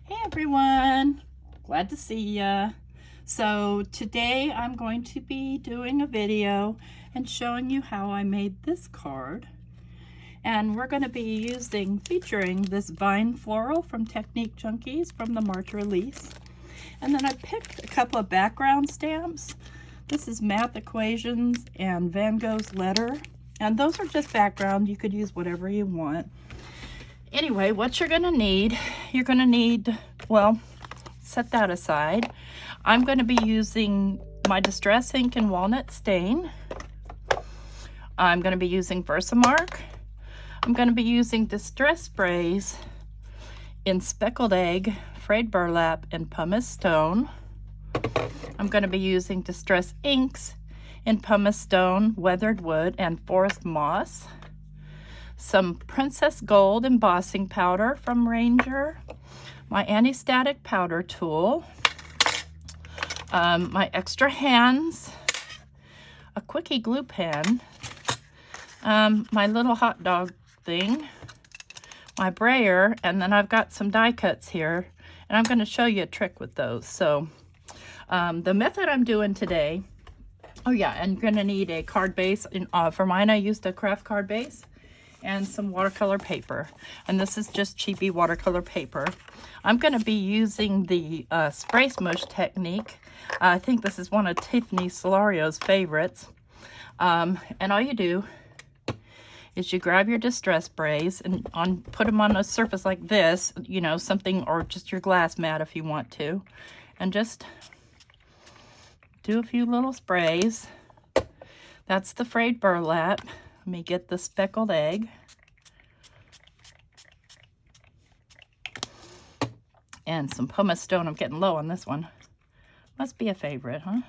Hey everyone, glad to see ya. So today I'm going to be doing a video and showing you how I made this card. And we're going to be featuring this Vine Floral from Technique Junkies from the March release. And then I picked a couple of background stamps. This is Math Equations and Van Gogh's Letter. And those are just background. You could use whatever you want. Anyway, what you're going to need, well, set that aside. I'm going to be using my Distress ink and Walnut Stain. I'm going to be using Versamark. I'm going to be using Distress Sprays in Speckled Egg, Frayed Burlap, and Pumice Stone. I'm going to be using Distress Inks in Pumice Stone, Weathered Wood, and Forest Moss. Some Princess Gold embossing powder from Ranger, my anti-static powder tool, my extra hands, a quickie glue pen, my little hot dog thing, my brayer, and then I've got some die cuts here, and I'm going to show you a trick with those. So the method I'm doing today, oh yeah, and you're going to need a card base. For mine, I used a craft card base and some watercolor paper, and this is just cheapy watercolor paper. I'm going to be using the spray smush technique. I think this is one of Tiffany Solario's favorites. And all you do is you grab your distress sprays and put them on a surface like this, you know, something, or just your glass mat if you want to, and just do a few little sprays. That's the frayed burlap. Let me get the speckled egg. And some pumice stone. I'm getting low on this one. Must be a favorite, huh?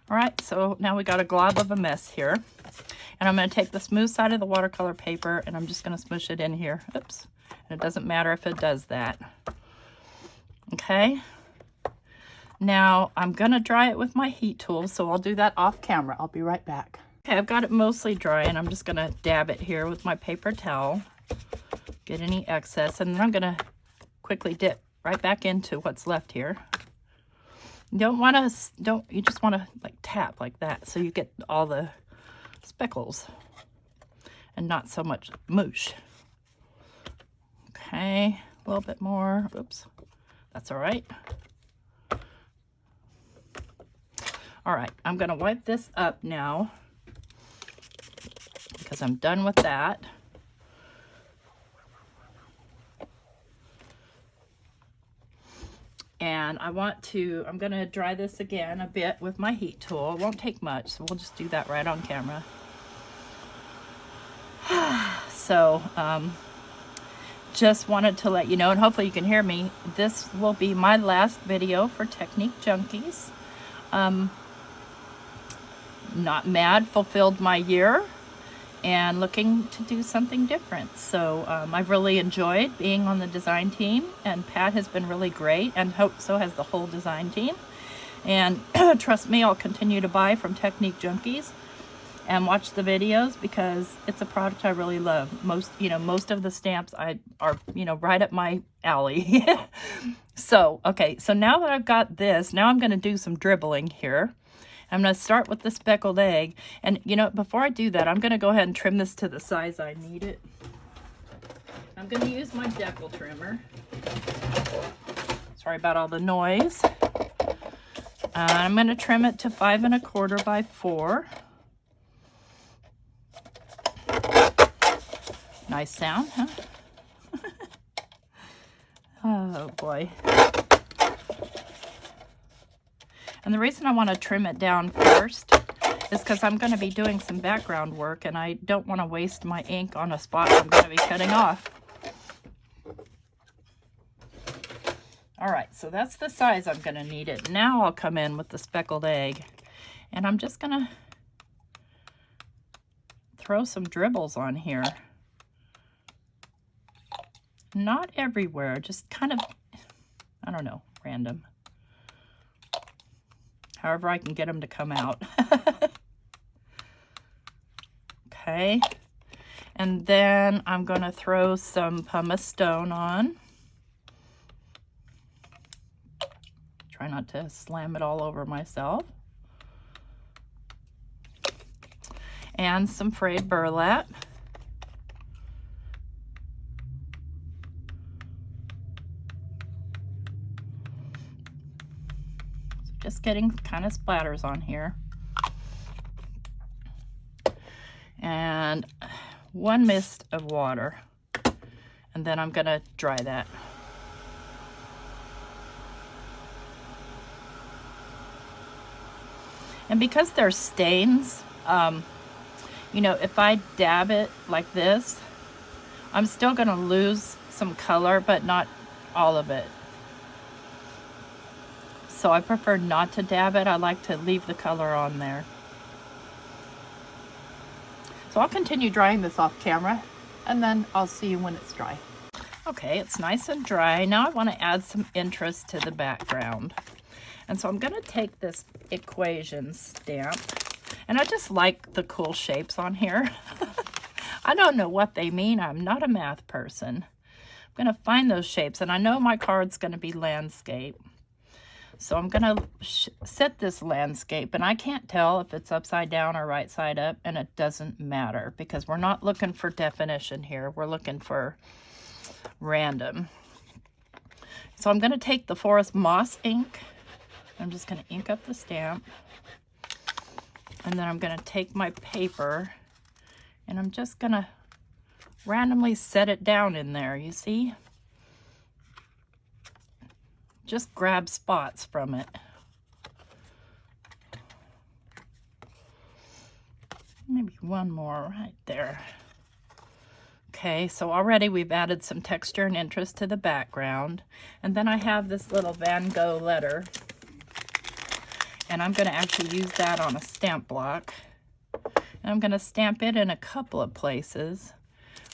All right, so now we got a glob of a mess here. And I'm going to take the smooth side of the watercolor paper and I'm just going to smush it in here. Oops. And it doesn't matter if it does that. Okay. Now I'm going to dry it with my heat tool, so I'll do that off camera. I'll be right back. Okay, I've got it mostly dry, and I'm just going to dab it here with my paper towel, get any excess, and then I'm going to quickly dip right back into what's left here. You just want to like tap like that so you get all the speckles and not so much moosh. Okay, a little bit more. Oops, that's all right. All right, I'm going to wipe this up now, because I'm done with that. And I'm going to dry this again a bit with my heat tool. It won't take much, so we'll just do that right on camera. So, just wanted to let you know, and hopefully you can hear me, this will be my last video for Technique Junkies. Not mad, fulfilled my year, and looking to do something different. So I've really enjoyed being on the design team, and Pat has been really great, and so has the whole design team. And trust me, I'll continue to buy from Technique Junkies and watch the videos, because it's a product I really love. Most of the stamps are right up my alley. So okay, so now that I've got this, now I'm going to do some dribbling here. I'm going to start with the speckled egg. And, before I do that, I'm going to go ahead and trim this to the size I need it. I'm going to use my decal trimmer. Sorry about all the noise. I'm going to trim it to 5 1/4 by 4. Nice sound, huh? Oh, boy. And the reason I want to trim it down first is because I'm going to be doing some background work, and I don't want to waste my ink on a spot I'm going to be cutting off. All right, so that's the size I'm going to need it. Now I'll come in with the speckled egg, and I'm just going to throw some dribbles on here. Not everywhere, just kind of, I don't know, random. However I can get them to come out. Okay, and then I'm going to throw some pumice stone on. not to slam it all over myself. And some frayed burlap. So just getting kind of splatters on here. And 1 mist of water. And then I'm gonna dry that. And because there's stains, you know, if I dab it like this, I'm still gonna lose some color, but not all of it. So I prefer not to dab it. I like to leave the color on there. So I'll continue drying this off camera, and then I'll see you when it's dry. Okay, it's nice and dry. Now I want to add some interest to the background. And so I'm going to take this equation stamp, and I just like the cool shapes on here. I don't know what they mean. I'm not a math person. I'm going to find those shapes, and I know my card's going to be landscape. So I'm going to set this landscape, and I can't tell if it's upside down or right side up, and it doesn't matter because we're not looking for definition here. We're looking for random. So I'm going to take the Forest Moss ink. I'm just going to ink up the stamp, and then I'm going to take my paper, and I'm just going to randomly set it down in there, you see? Just grab spots from it. Maybe one more right there. Okay, so already we've added some texture and interest to the background. And then I have this little Van Gogh letter. And I'm going to actually use that on a stamp block. And I'm going to stamp it in a couple of places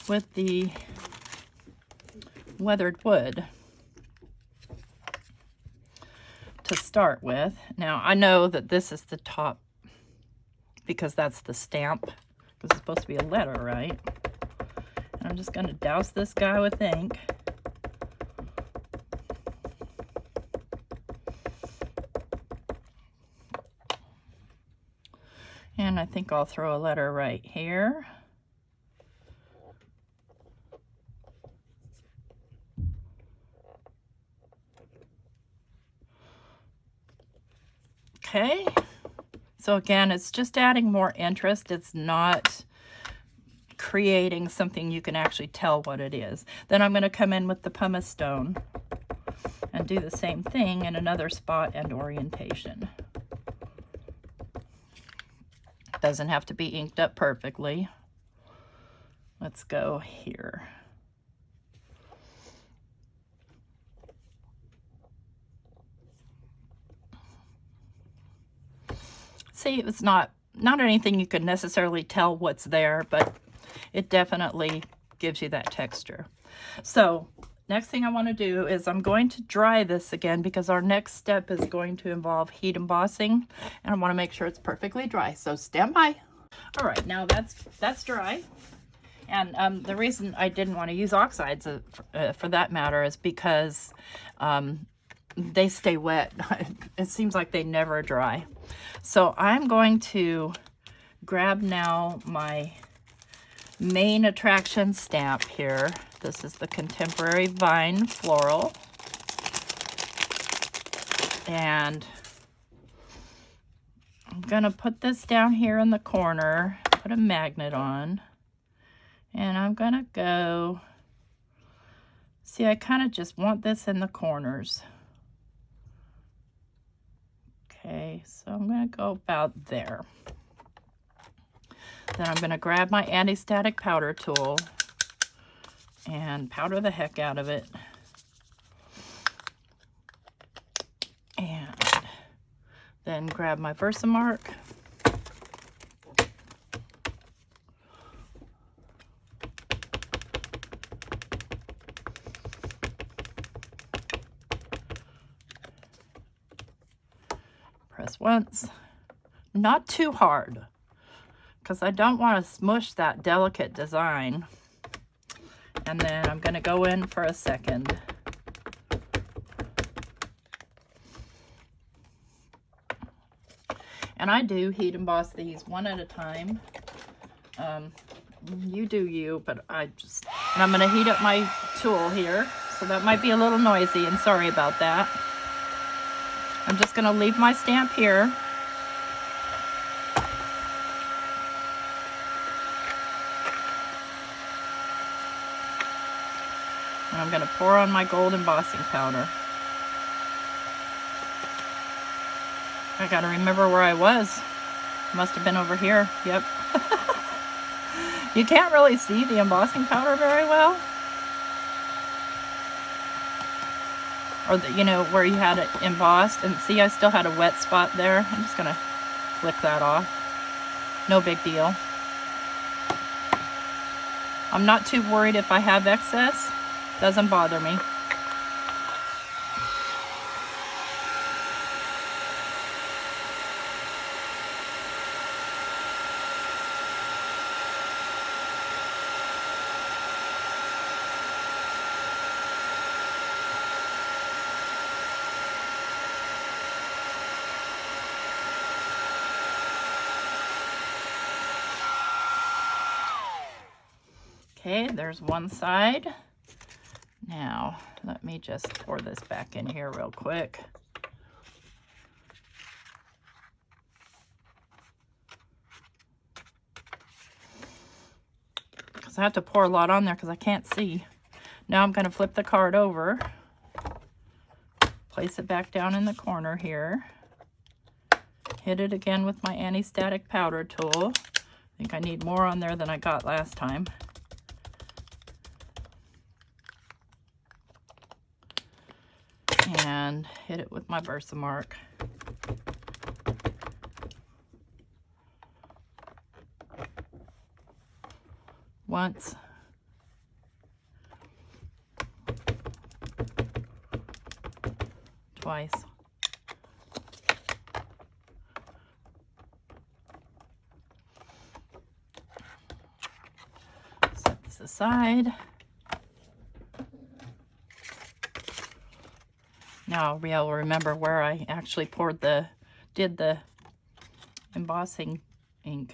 with the weathered wood to start with. Now I know that this is the top because that's the stamp, because it's supposed to be a letter, right? And I'm just going to douse this guy with ink. And I think I'll throw a letter right here. Okay, so again, it's just adding more interest. It's not creating something you can actually tell what it is. Then I'm going to come in with the pumice stone and do the same thing in another spot and orientation. Doesn't have to be inked up perfectly. Let's go here. See, it's not anything you can necessarily tell what's there, but it definitely gives you that texture. So next thing I want to do is I'm going to dry this again because our next step is going to involve heat embossing, and I want to make sure it's perfectly dry. So stand by. All right, now that's dry. And the reason I didn't want to use oxides for that matter is because they stay wet. It seems like they never dry. So I'm going to grab now my main attraction stamp here. This is the Contemporary Vine Floral. And I'm going to put this down here in the corner, put a magnet on, and I'm going to go, see, I kind of just want this in the corners. Okay, so I'm going to go about there. Then I'm going to grab my anti-static powder tool and powder the heck out of it. And then grab my Versamark. Press once, not too hard, because I don't want to smush that delicate design. And then I'm going to go in for a second. And I do heat emboss these one at a time. You do you, but and I'm going to heat up my tool here. So that might be a little noisy, and sorry about that. I'm just going to leave my stamp here. And I'm going to pour on my gold embossing powder. I got to remember where I was. Must have been over here. Yep. You can't really see the embossing powder very well. Or you know, where you had it embossed. And see, I still had a wet spot there. I'm just going to flick that off. No big deal. I'm not too worried if I have excess. Doesn't bother me. Okay, there's one side. Now, let me just pour this back in here real quick. Because I have to pour a lot on there because I can't see. Now I'm going to flip the card over. Place it back down in the corner here. Hit it again with my anti-static powder tool. I think I need more on there than I got last time. And hit it with my Versamark. Once. Twice. Set this aside. Now I'll remember where I actually did the embossing ink.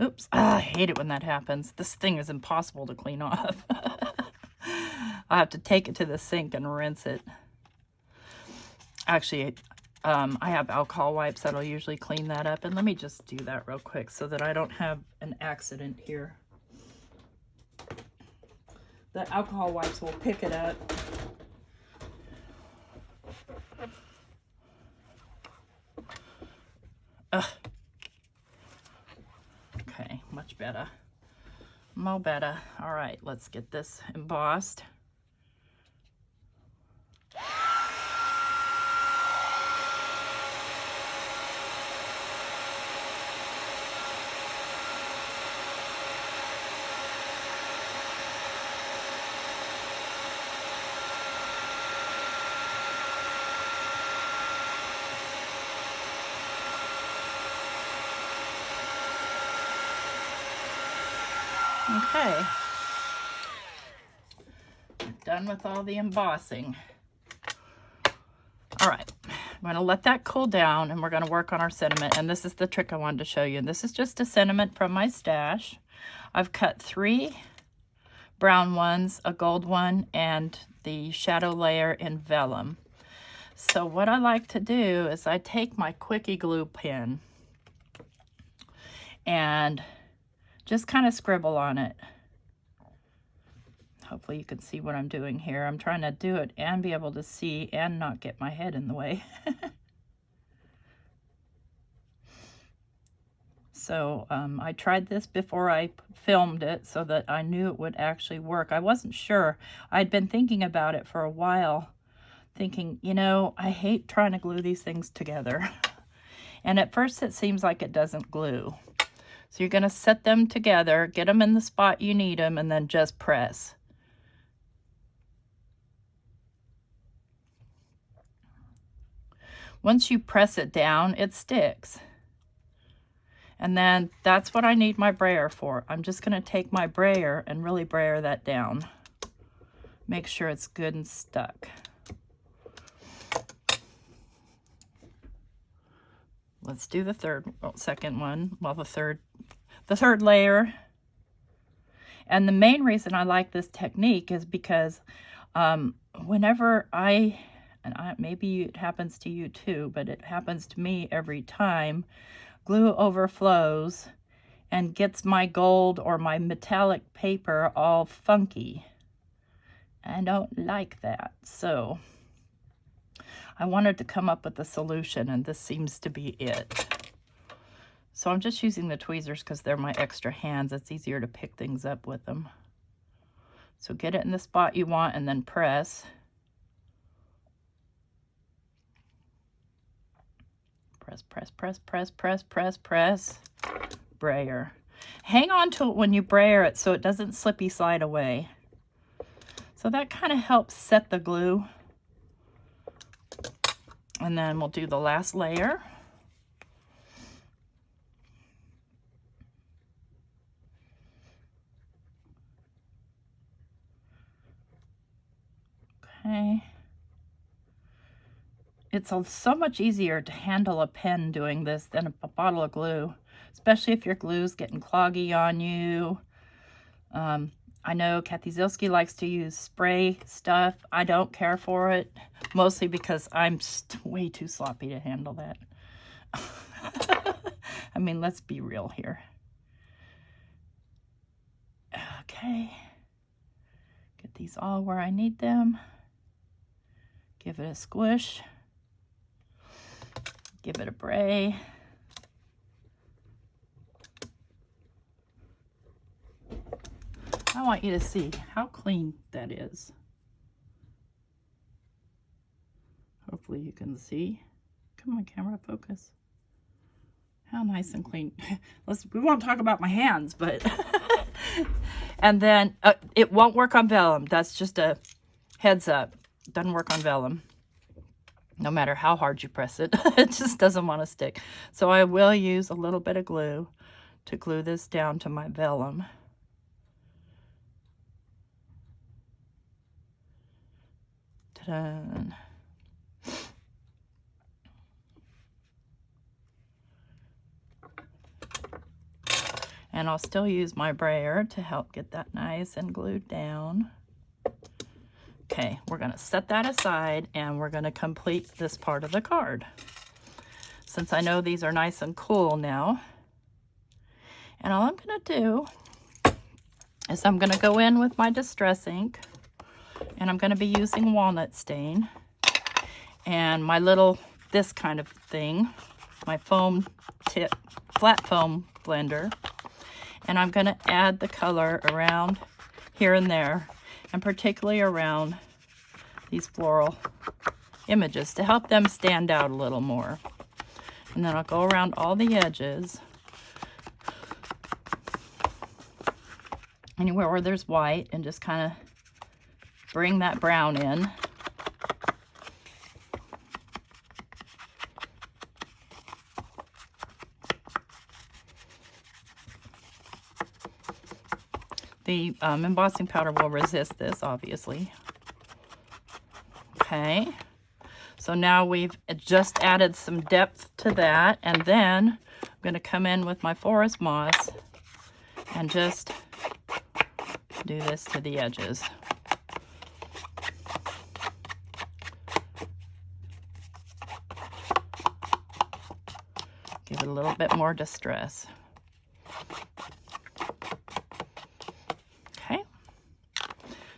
Oops, I hate it when that happens. This thing is impossible to clean off. I have to take it to the sink and rinse it. Actually, I have alcohol wipes that'll usually clean that up. And let me just do that real quick so that I don't have an accident here. The alcohol wipes will pick it up. Ugh. Okay, much better. Mo better. All right, let's get this embossed. Okay, done with all the embossing. All right, I'm going to let that cool down and we're going to work on our sentiment. And this is the trick I wanted to show you. This is just a sentiment from my stash. I've cut 3 brown ones, a gold one, and the shadow layer in vellum. So what I like to do is I take my quickie glue pen and just kind of scribble on it. Hopefully you can see what I'm doing here. I'm trying to do it and be able to see and not get my head in the way. So I tried this before I filmed it so that I knew it would actually work. I wasn't sure. I'd been thinking about it for a while, thinking, you know, I hate trying to glue these things together. And at first it seems like it doesn't glue. So you're going to set them together, get them in the spot you need them, and then just press. Once you press it down, it sticks. And then that's what I need my brayer for. I'm just going to take my brayer and really brayer that down. make sure it's good and stuck. Let's do the second one. Well, the third layer. And the main reason I like this technique is because whenever maybe it happens to you too, but it happens to me every time, glue overflows and gets my gold or my metallic paper all funky. I don't like that. So I wanted to come up with a solution, and this seems to be it. So I'm just using the tweezers because they're my extra hands. It's easier to pick things up with them. So get it in the spot you want and then press. Press, press, press, press, press, press, press. Brayer. Hang on to it when you brayer it so it doesn't slippy slide away. So that kind of helps set the glue. And then we'll do the last layer. Okay. It's so much easier to handle a pen doing this than a bottle of glue, especially if your glue's getting cloggy on you. I know Kathy Zilski likes to use spray stuff. I don't care for it, mostly because I'm way too sloppy to handle that. I mean, let's be real here. Okay. Get these all where I need them. Give it a squish. Give it a bray. I want you to see how clean that is. Hopefully you can see. Come on, camera, focus. How nice and clean. We won't talk about my hands, but... And then it won't work on vellum. That's just a heads up. Doesn't work on vellum. No matter how hard you press it, it just doesn't want to stick. So I will use a little bit of glue to glue this down to my vellum. Ta-da. And I'll still use my brayer to help get that nice and glued down. Okay, we're going to set that aside and we're going to complete this part of the card. Since I know these are nice and cool now. And all I'm going to do is I'm going to go in with my distress ink. And I'm going to be using walnut stain. And my little, this kind of thing, my foam tip, flat foam blender. And I'm going to add the color around here and there, and particularly around these floral images to help them stand out a little more. And then I'll go around all the edges, anywhere where there's white, and just kind of bring that brown in. The embossing powder will resist this, obviously. Okay, so now we've just added some depth to that, and then I'm going to come in with my forest moss and just do this to the edges. Give it a little bit more distress.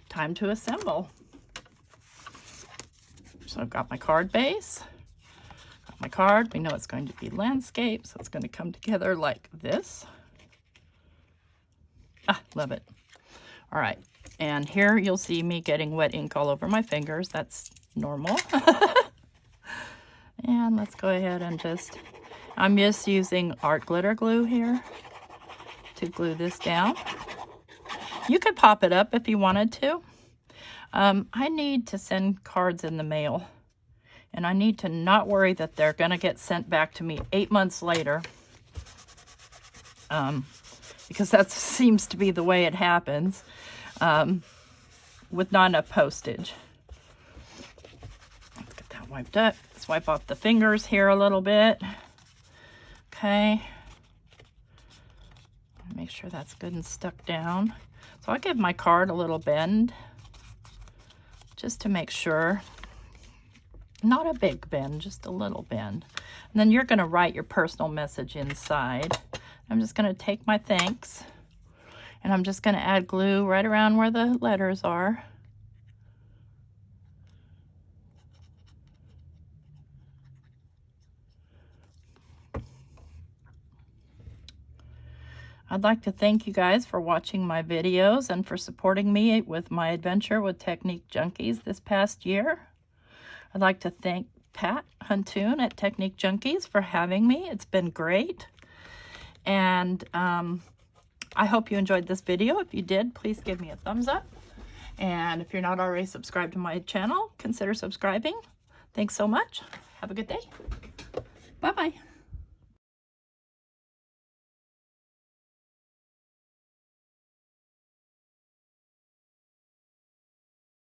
Time to assemble. So I've got my card base, got my card. We know it's going to be landscape, so it's going to come together like this. Ah, love it. All right, and here you'll see me getting wet ink all over my fingers. That's normal. And let's go ahead and I'm just using art glitter glue here to glue this down. You could pop it up if you wanted to. I need to send cards in the mail, and I need to not worry that they're going to get sent back to me 8 months later, because that seems to be the way it happens. with not enough postage. Let's get that wiped up. Let's wipe off the fingers here a little bit. Okay. Make sure that's good and stuck down. So I'll give my card a little bend just to make sure. Not a big bend, just a little bend. And then you're going to write your personal message inside. I'm just going to take my thanks and I'm just going to add glue right around where the letters are. I'd like to thank you guys for watching my videos and for supporting me with my adventure with Technique Junkies this past year. I'd like to thank Pat Huntoon at Technique Junkies for having me. It's been great. And I hope you enjoyed this video. If you did, please give me a thumbs up. And if you're not already subscribed to my channel, consider subscribing. Thanks so much. Have a good day. Bye-bye.